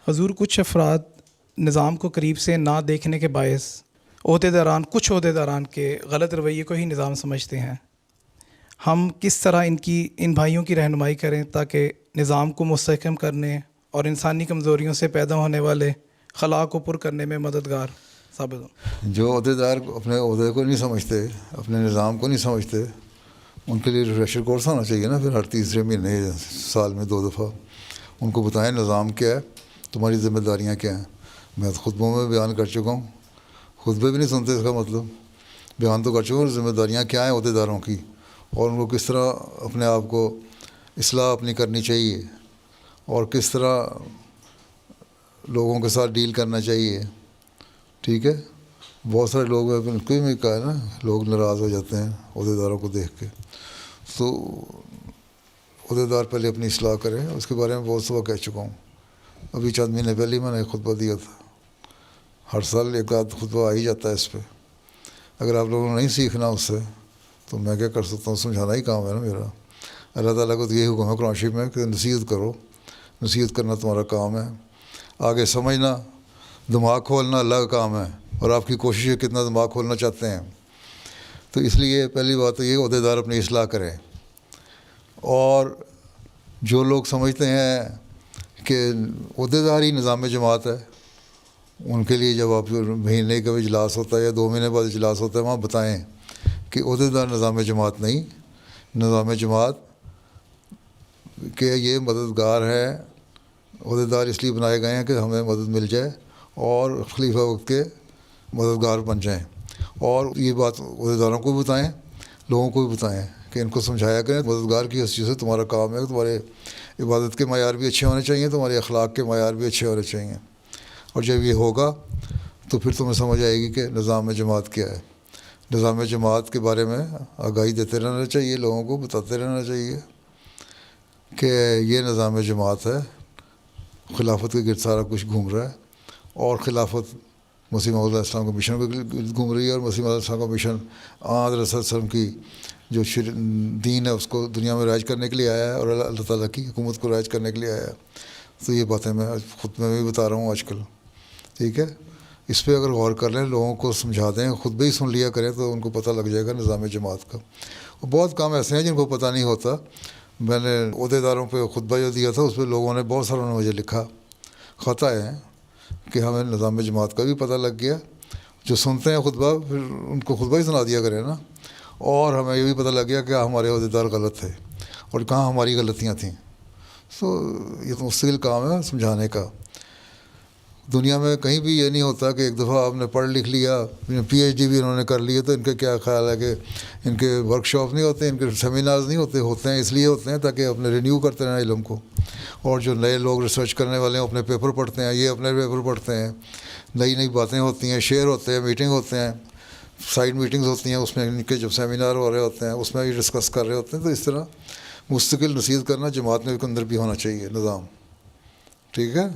حضور، کچھ افراد نظام کو قریب سے نہ دیکھنے کے باعث کچھ عہدیداران کے غلط رویے کو ہی نظام سمجھتے ہیں۔ ہم کس طرح ان بھائیوں کی رہنمائی کریں تاکہ نظام کو مستحکم کرنے اور انسانی کمزوریوں سے پیدا ہونے والے خلا کو پر کرنے میں مددگار ثابت ہوں؟ جو عہدیدار اپنے عہدے کو نہیں سمجھتے، اپنے نظام کو نہیں سمجھتے، ان کے لیے ریفریشر کورس ہونا چاہیے نا، پھر ہر تیسرے مہینے سال میں 2 دفعہ ان کو بتائیں نظام کیا ہے، تمہاری ذمہ داریاں کیا ہیں۔ میں خطبوں میں بیان کر چکا ہوں، خطبے بھی نہیں سنتے، اس کا مطلب بیان تو کر چکا ہوں ذمہ داریاں کیا ہیں عہدیداروں کی، اور ان کو کس طرح اپنے آپ کو اصلاح اپنی کرنی چاہیے، اور کس طرح لوگوں کے ساتھ ڈیل کرنا چاہیے۔ ٹھیک ہے، بہت سارے لوگ ان کو بھی کہا ہے نا، لوگ ناراض ہو جاتے ہیں عہدیداروں کو دیکھ کے، تو عہدیدار پہلے اپنی اصلاح کریں، اس کے بارے میں بہت سوا کہہ چکا ہوں۔ ابھی چند مہینے پہلے میں نے ایک خطبہ دیا تھا، ہر سال ایک آدھ خطبہ آ ہی جاتا ہے اس پہ۔ اگر آپ لوگوں نے نہیں سیکھنا اس سے تو میں کیا کر سکتا ہوں، سمجھانا ہی کام ہے نا میرا۔ اللہ تعالیٰ کو تو یہی حکم ہے قرآن شریف میں کہ نصیحت کرو، نصیحت کرنا تمہارا کام ہے، آگے سمجھنا، دماغ کھولنا اللہ کا کام ہے، اور آپ کی کوشش ہے کتنا دماغ کھولنا چاہتے ہیں۔ تو اس لیے پہلی بات تو یہ عہدیدار اپنی اصلاح کریں، اور جو لوگ سمجھتے ہیں کہ عہدیدار ہی نظام جماعت ہے، ان کے لیے جب آپ مہینے کا اجلاس ہوتا ہے یا 2 مہینے بعد اجلاس ہوتا ہے، وہاں بتائیں کہ عہدیدار نظام جماعت نہیں، نظام جماعت کہ یہ مددگار ہے، عہدیدار اس لیے بنائے گئے ہیں کہ ہمیں مدد مل جائے اور خلیفہ وقت کے مددگار بن جائیں۔ اور یہ بات عہدیداروں کو بھی بتائیں، لوگوں کو بھی بتائیں کہ ان کو سمجھایا کریں مددگار کی حیثیت سے تمہارا کام ہے کہ تمہارے عبادت کے معیار بھی اچھے ہونے چاہیے، تمہارے اخلاق کے معیار بھی اچھے ہونے چاہیے، اور جب یہ ہوگا تو پھر تمہیں سمجھ آئے گی کہ نظام جماعت کیا ہے۔ نظام جماعت کے بارے میں آگاہی دیتے رہنا چاہیے، لوگوں کو بتاتے رہنا چاہیے کہ یہ نظام جماعت ہے، خلافت کے گرد سارا کچھ گھوم رہا ہے، اور خلافت مسیح موعود علیہ السلام کے مشن کے گرد گھوم رہی ہے، اور مسیح موعود علیہ السلام کا مشن حضرت صلی اللہ علیہ وسلم کی جو دین ہے اس کو دنیا میں رائج کرنے کے لیے آیا ہے، اور اللہ تعالیٰ کی حکومت کو رائج کرنے کے لیے آیا ہے۔ تو یہ باتیں میں خود میں بھی بتا رہا ہوں آج کل، ٹھیک ہے۔ اس پہ اگر غور کر لیں، لوگوں کو سمجھا دیں، خود بھی سن لیا کریں، تو ان کو پتہ لگ جائے گا نظام جماعت کا۔ اور بہت کام ایسے ہیں جن کو پتہ نہیں ہوتا۔ میں نے عہدیداروں پہ خطبہ جو دیا تھا، اس پہ لوگوں نے بہت ساروں نے مجھے لکھا خطا ہے کہ ہمیں نظام جماعت کا بھی پتہ لگ گیا۔ جو سنتے ہیں خطبہ، پھر ان کو خطبہ ہی سنا دیا کریں نا، اور ہمیں یہ بھی پتہ لگ گیا کہ ہمارے عہدیدار غلط تھے اور کہاں ہماری غلطیاں تھیں۔ یہ تو مستقل کام ہے سمجھانے کا۔ دنیا میں کہیں بھی یہ نہیں ہوتا کہ ایک دفعہ آپ نے پڑھ لکھ لیا، پی ایچ ڈی بھی انہوں نے کر لی ہے، تو ان کا کیا خیال ہے کہ ان کے ورک شاپ نہیں ہوتے، ان کے سیمینارز نہیں ہوتے، ہوتے ہیں اس لیے ہوتے ہیں تاکہ اپنے رینیو کرتے رہیں علم کو۔ اور جو نئے لوگ ریسرچ کرنے والے ہیں اپنے پیپر پڑھتے ہیں، یہ اپنے پیپر پڑھتے ہیں، نئی نئی باتیں ہوتی ہیں، شیئر ہوتے ہیں، میٹنگ ہوتے ہیں، سائڈ میٹنگز ہوتی ہیں، اس میں ان کے جب سیمینار ہو رہے ہوتے ہیں اس میں بھی ڈسکس کر رہے ہوتے ہیں۔ تو اس طرح مستقل نصیحت کرنا جماعت میں کے اندر بھی ہونا چاہیے نظام، ٹھیک ہے۔